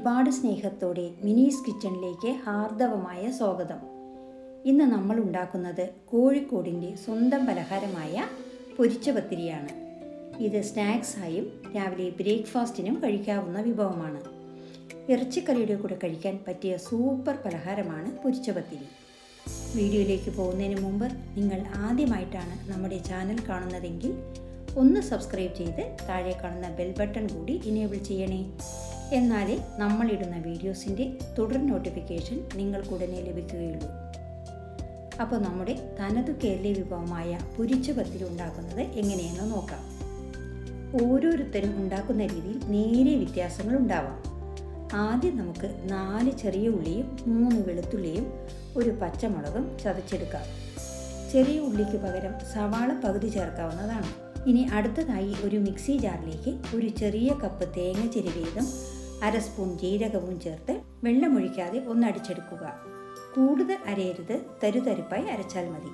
ഒരുപാട് സ്നേഹത്തോടെ മിനീസ് കിച്ചണിലേക്ക് ഹാർദവമായ സ്വാഗതം. ഇന്ന് നമ്മൾ ഉണ്ടാക്കുന്നത് കോഴിക്കോടിൻ്റെ സ്വന്തം പലഹാരമായ പൊരിച്ച പത്തിരിയാണ്. ഇത് സ്നാക്സായും രാവിലെ ബ്രേക്ക്ഫാസ്റ്റിനും കഴിക്കാവുന്ന വിഭവമാണ്. ഇറച്ചിക്കറിയുടെ കൂടെ കഴിക്കാൻ പറ്റിയ സൂപ്പർ പലഹാരമാണ് പൊരിച്ച പത്തിരി. വീഡിയോയിലേക്ക് പോകുന്നതിന് മുമ്പ് നിങ്ങൾ ആദ്യമായിട്ടാണ് നമ്മുടെ ചാനൽ കാണുന്നതെങ്കിൽ ഒന്ന് സബ്സ്ക്രൈബ് ചെയ്ത് താഴെ കാണുന്ന ബെൽ ബട്ടൺ കൂടി ഇനേബിൾ ചെയ്യണേ. എന്നാലേ നമ്മളിടുന്ന വീഡിയോസിൻ്റെ തുടർ നോട്ടിഫിക്കേഷൻ നിങ്ങൾക്കുടനെ ലഭിക്കുകയുള്ളൂ. അപ്പോൾ നമ്മുടെ തനതു കേരളീയ വിഭവമായ പൊരിച്ച പത്തിരി ഉണ്ടാക്കുന്നത് എങ്ങനെയെന്ന് നോക്കാം. ഓരോരുത്തരും ഉണ്ടാക്കുന്ന രീതിയിൽ നേരിയ വ്യത്യാസങ്ങൾ ഉണ്ടാവാം. ആദ്യം നമുക്ക് 4 ചെറിയ ഉള്ളിയും 3 വെളുത്തുള്ളിയും 1 പച്ചമുളകും ചതച്ചെടുക്കാം. ചെറിയ ഉള്ളിക്ക് പകരം സവാള പകുതി ചേർക്കാവുന്നതാണ്. ഇനി അടുത്തതായി ഒരു മിക്സി ജാറിലേക്ക് ഒരു ചെറിയ കപ്പ് തേങ്ങ ചിരവിയതും 1/2 സ്പൂൺ ജീരകവും ചേർത്ത് വെള്ളമൊഴിക്കാതെ ഒന്നടിച്ചെടുക്കുക. കൂടുതൽ അരയരുത്, തരുതരിപ്പായി അരച്ചാൽ മതി.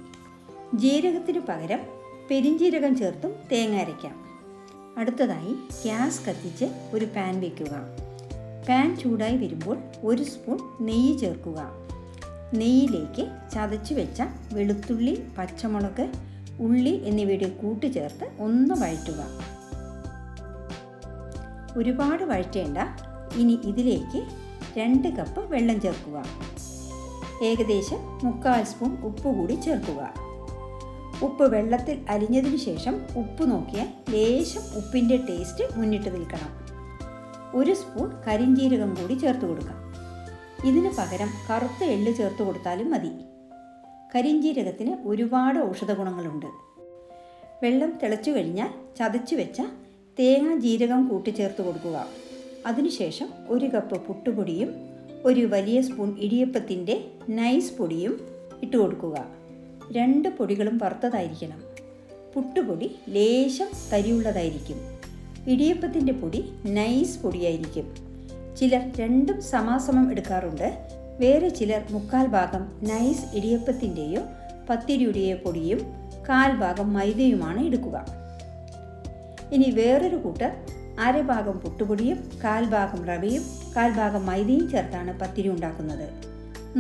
ജീരകത്തിന് പകരം പെരിഞ്ജീരകം ചേർത്തും തേങ്ങ അരയ്ക്കാം. അടുത്തതായി ഗ്യാസ് കത്തിച്ച് ഒരു പാൻ വയ്ക്കുക. പാൻ ചൂടായി വരുമ്പോൾ 1 സ്പൂൺ നെയ്യ് ചേർക്കുക. നെയ്യിലേക്ക് ചതച്ചു വെച്ച വെളുത്തുള്ളി, പച്ചമുളക്, ഉള്ളി എന്നിവയുടെ കൂട്ട് ചേർത്ത് ഒന്ന് വഴറ്റുക. ഒരുപാട് വഴറ്റേണ്ട. ഇനി ഇതിലേക്ക് 2 കപ്പ് വെള്ളം ചേർക്കുക. ഏകദേശം 1/4 സ്പൂൺ ഉപ്പ് കൂടി ചേർക്കുക. ഉപ്പ് വെള്ളത്തിൽ അലിഞ്ഞതിന് ശേഷം ഉപ്പ് നോക്കിയാൽ ലേശം ഉപ്പിൻ്റെ ടേസ്റ്റ് മുന്നിട്ട് നിൽക്കണം. 1 സ്പൂൺ കരിഞ്ജീരകം കൂടി ചേർത്ത് കൊടുക്കാം. ഇതിന് പകരം കറുത്ത എള്ള് ചേർത്ത് കൊടുത്താലും മതി. കരിഞ്ജീരകത്തിന് ഒരുപാട് ഔഷധ ഗുണങ്ങളുണ്ട്. വെള്ളം തിളച്ചു കഴിഞ്ഞാൽ ചതച്ചു വെച്ച തേങ്ങ ജീരകം കൂട്ടി ചേർത്ത് കൊടുക്കുക. അതിനുശേഷം 1 കപ്പ് പുട്ടുപൊടിയും 1 വലിയ സ്പൂൺ ഇടിയപ്പത്തിൻ്റെ നൈസ് പൊടിയും ഇട്ട് കൊടുക്കുക. 2 പൊടികളും വറുത്തതായിരിക്കണം. പുട്ടുപൊടി ലേശം തരിയുള്ളതായിരിക്കും. ഇടിയപ്പത്തിൻ്റെ പൊടി നൈസ് പൊടിയായിരിക്കും. ചിലർ രണ്ടും സമാസമം എടുക്കാറുണ്ട്. വേറെ ചിലർ 1/4 ഭാഗം നൈസ് ഇടിയപ്പത്തിൻ്റെയോ പത്തിരിയുടെയോ പൊടിയും 1/4 ഭാഗം മൈദയുമാണ് എടുക്കുക. ഇനി വേറൊരു കൂട്ടർ 1/2 ഭാഗം പുട്ടുപൊടിയും 1/4 ഭാഗം റവയും 1/4 ഭാഗം മൈദയും ചേർത്താണ് പത്തിരി ഉണ്ടാക്കുന്നത്.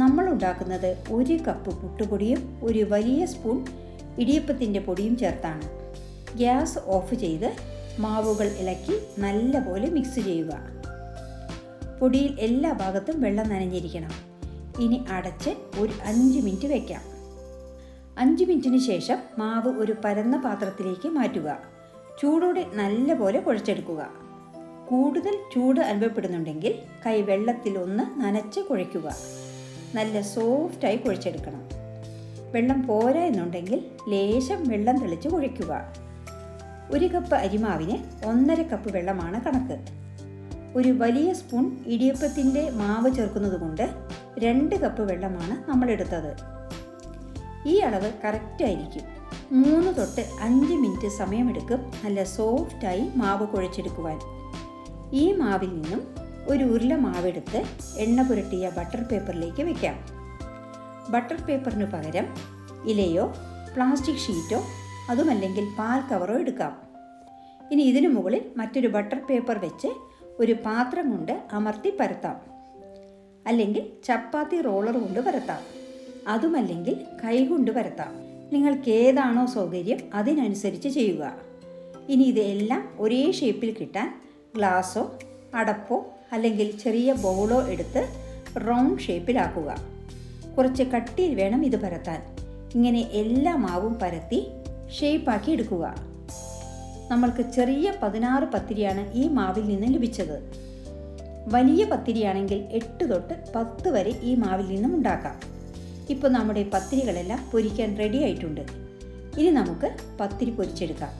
നമ്മൾ ഉണ്ടാക്കുന്നത് 1 കപ്പ് പുട്ടുപൊടിയും 1 വലിയ സ്പൂൺ ഇടിയപ്പത്തിൻ്റെ പൊടിയും ചേർത്താണ്. ഗ്യാസ് ഓഫ് ചെയ്ത് മാവുകൾ ഇളക്കി നല്ലപോലെ മിക്സ് ചെയ്യുക. പൊടിയിൽ എല്ലാ ഭാഗത്തും വെള്ളം നനഞ്ഞിരിക്കണം. ഇനി അടച്ച് ഒരു 5 മിനിറ്റ് വയ്ക്കാം. 5 മിനിറ്റിന് ശേഷം മാവ് ഒരു പരന്ന പാത്രത്തിലേക്ക് മാറ്റുക. ചൂടോടെ നല്ലപോലെ കുഴച്ചെടുക്കുക. കൂടുതൽ ചൂട് അനുഭവപ്പെടുന്നുണ്ടെങ്കിൽ കൈ വെള്ളത്തിൽ ഒന്ന് നനച്ച് കുഴയ്ക്കുക. നല്ല സോഫ്റ്റായി കുഴച്ചെടുക്കണം. വെള്ളം പോരാ എന്നുണ്ടെങ്കിൽ ലേശം വെള്ളം തെളിച്ച് കുഴയ്ക്കുക. 1 കപ്പ് അരിമാവിന് 1/2 കപ്പ് വെള്ളമാണ് കണക്ക്. 1 വലിയ സ്പൂൺ ഇടിയപ്പത്തിൻ്റെ മാവ് ചേർക്കുന്നത് കൊണ്ട് 2 കപ്പ് വെള്ളമാണ് നമ്മളെടുത്തത്. ഈ അളവ് കറക്റ്റായിരിക്കും. 3 തൊട്ട് 5 മിനിറ്റ് സമയമെടുക്കും നല്ല സോഫ്റ്റായി മാവ് കുഴച്ചെടുക്കുവാൻ. ഈ മാവിൽ നിന്നും 1 ഉരുള മാവെടുത്ത് എണ്ണ പുരട്ടിയ ബട്ടർ പേപ്പറിലേക്ക് വയ്ക്കാം. ബട്ടർ പേപ്പറിന് പകരം ഇലയോ പ്ലാസ്റ്റിക് ഷീറ്റോ അതുമല്ലെങ്കിൽ പാൽ കവറോ എടുക്കാം. ഇനി ഇതിനു മുകളിൽ മറ്റൊരു ബട്ടർ പേപ്പർ വെച്ച് ഒരു പാത്രം കൊണ്ട് അമർത്തി പരത്താം. അല്ലെങ്കിൽ ചപ്പാത്തി റോളർ കൊണ്ട് പരത്താം. അതുമല്ലെങ്കിൽ കൈകൊണ്ട് പരത്താം. നിങ്ങൾക്ക് ഏതാണോ സൗകര്യം അതിനനുസരിച്ച് ചെയ്യുക. ഇനി ഇതെല്ലാം ഒരേ ഷേപ്പിൽ കിട്ടാൻ ഗ്ലാസ്സോ അടപ്പോ അല്ലെങ്കിൽ ചെറിയ ബൗളോ എടുത്ത് റൗണ്ട് ഷേപ്പിലാക്കുക. കുറച്ച് കട്ടിയിൽ വേണം ഇത് പരത്താൻ. ഇങ്ങനെ എല്ലാ മാവും പരത്തി ഷേപ്പാക്കി എടുക്കുക. നമ്മൾക്ക് ചെറിയ 16 പത്തിരിയാണ് ഈ മാവിൽ നിന്ന് ലഭിച്ചത്. വലിയ പത്തിരിയാണെങ്കിൽ 8 തൊട്ട് 10 വരെ ഈ മാവിൽ നിന്നും ഉണ്ടാക്കാം. ഇപ്പോൾ നമ്മുടെ പത്തിരികളെല്ലാം പൊരിക്കാൻ റെഡി ആയിട്ടുണ്ട്. ഇനി നമുക്ക് പത്തിരി പൊരിച്ചെടുക്കാം.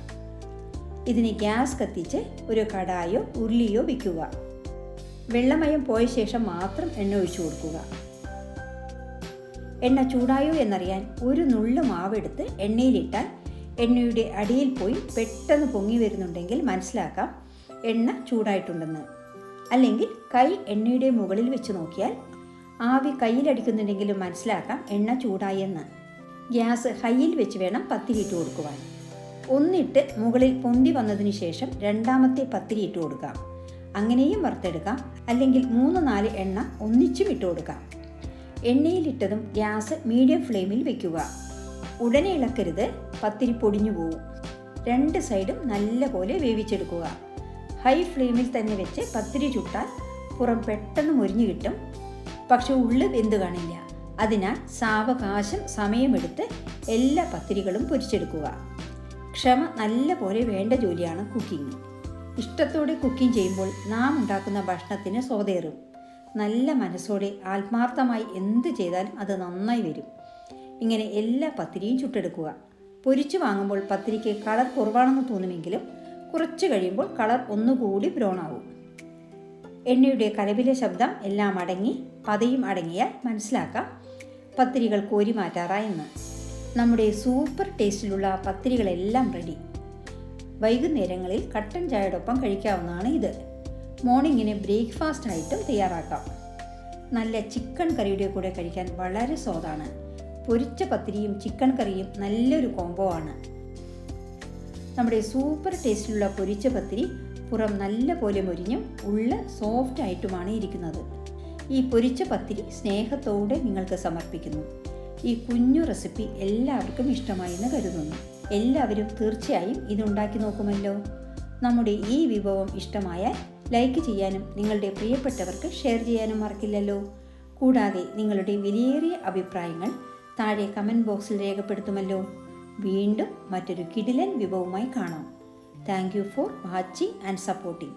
ഇതിന് ഗ്യാസ് കത്തിച്ച് ഒരു കടായോ ഉരുളിയോ വയ്ക്കുക. വെള്ളമയം പോയ ശേഷം മാത്രം എണ്ണ ഒഴിച്ചു കൊടുക്കുക. എണ്ണ ചൂടായോ എന്നറിയാൻ 1 നുള്ളു മാവെടുത്ത് എണ്ണയിലിട്ടാൽ എണ്ണയുടെ അടിയിൽ പോയി പെട്ടെന്ന് പൊങ്ങി വരുന്നുണ്ടെങ്കിൽ മനസ്സിലാക്കാം എണ്ണ ചൂടായിട്ടുണ്ടെന്ന്. അല്ലെങ്കിൽ കൈ എണ്ണയുടെ മുകളിൽ വെച്ച് നോക്കിയാൽ ആവി കയ്യിലടിക്കുന്നുണ്ടെങ്കിലും മനസ്സിലാക്കാം എണ്ണ ചൂടായെന്ന്. ഗ്യാസ് ഹൈയിൽ വെച്ച് വേണം പത്തിരി ഇട്ട് കൊടുക്കുവാൻ. ഒന്നിട്ട് മുകളിൽ പൊന്തി വന്നതിന് ശേഷം രണ്ടാമത്തെ പത്തിരി ഇട്ട് കൊടുക്കാം. അങ്ങനെയും വറുത്തെടുക്കാം, അല്ലെങ്കിൽ 3-4 എണ്ണ ഒന്നിച്ചും ഇട്ട് കൊടുക്കാം. എണ്ണയിലിട്ടതും ഗ്യാസ് മീഡിയം ഫ്ലെയിമിൽ വെക്കുക. ഉടനെ ഇളക്കരുത്, പത്തിരി പൊടിഞ്ഞു പോകും. 2 സൈഡും നല്ലപോലെ വേവിച്ചെടുക്കുക. ഹൈ ഫ്ലെയിമിൽ തന്നെ വെച്ച് പത്തിരി ചുട്ടാൽ പുറം പെട്ടെന്ന് മൊരിഞ്ഞു കിട്ടും, പക്ഷെ ഉള്ളു വെന്ത് കാണില്ല. അതിനാൽ സാവകാശം സമയമെടുത്ത് എല്ലാ പത്തിരികളും പൊരിച്ചെടുക്കുക. ക്ഷമ നല്ല പോലെ വേണ്ട ജോലിയാണ് കുക്കിംഗ്. ഇഷ്ടത്തോടെ കുക്കിംഗ് ചെയ്യുമ്പോൾ നാം ഉണ്ടാക്കുന്ന ഭക്ഷണത്തിന് സ്വാദേറും. നല്ല മനസ്സോടെ ആത്മാർത്ഥമായി എന്ത് ചെയ്താലും അത് നന്നായി വരും. ഇങ്ങനെ എല്ലാ പത്തിരിയും ചുട്ടെടുക്കുക. പൊരിച്ചു വാങ്ങുമ്പോൾ പത്തിരിക്ക് കളർ കുറവാണെന്ന് തോന്നുമെങ്കിലും കുറച്ച് കഴിയുമ്പോൾ കളർ ഒന്നുകൂടി ബ്രൗൺ ആവും. എണ്ണയുടെ കലപിലെ ശബ്ദം എല്ലാം അടങ്ങി പതയും അടങ്ങിയാൽ മനസ്സിലാക്കാം പത്തിരികൾ കോരി മാറ്റാറായെന്ന്. നമ്മുടെ സൂപ്പർ ടേസ്റ്റിലുള്ള പത്തിരികളെല്ലാം റെഡി. വൈകുന്നേരങ്ങളിൽ കട്ടൻ ചായയോടൊപ്പം കഴിക്കാവുന്നതാണ് ഇത്. മോർണിംഗിന് ബ്രേക്ക്ഫാസ്റ്റ് ആയിട്ടും തയ്യാറാക്കാം. നല്ല ചിക്കൻ കറിയുടെ കൂടെ കഴിക്കാൻ വളരെ സ്വാദാണ്. പൊരിച്ച പത്തിരിയും ചിക്കൻ കറിയും നല്ലൊരു കോംബോ ആണ്. നമ്മുടെ സൂപ്പർ ടേസ്റ്റിലുള്ള പൊരിച്ച പത്തിരി പുറം നല്ല പോലെ മൊരിഞ്ഞും ഉള്ള് സോഫ്റ്റ് ആയിട്ടുമാണ് ഇരിക്കുന്നത്. ഈ പൊരിച്ച പത്തിരി സ്നേഹത്തോടെ നിങ്ങൾക്ക് സമർപ്പിക്കുന്നു. ഈ കുഞ്ഞു റെസിപ്പി എല്ലാവർക്കും ഇഷ്ടമായി എന്ന് കരുതുന്നു. എല്ലാവരും തീർച്ചയായും ഇതുണ്ടാക്കി നോക്കുമല്ലോ. നമ്മുടെ ഈ വിഭവം ഇഷ്ടമായാൽ ലൈക്ക് ചെയ്യാനും നിങ്ങളുടെ പ്രിയപ്പെട്ടവർക്ക് ഷെയർ ചെയ്യാനും മറക്കില്ലല്ലോ. കൂടാതെ നിങ്ങളുടെ വിലയേറിയ അഭിപ്രായങ്ങൾ താഴെ കമൻറ്റ് ബോക്സിൽ രേഖപ്പെടുത്തുമല്ലോ. വീണ്ടും മറ്റൊരു കിടിലൻ വിഭവമായി കാണാം. Thank you for watching and supporting.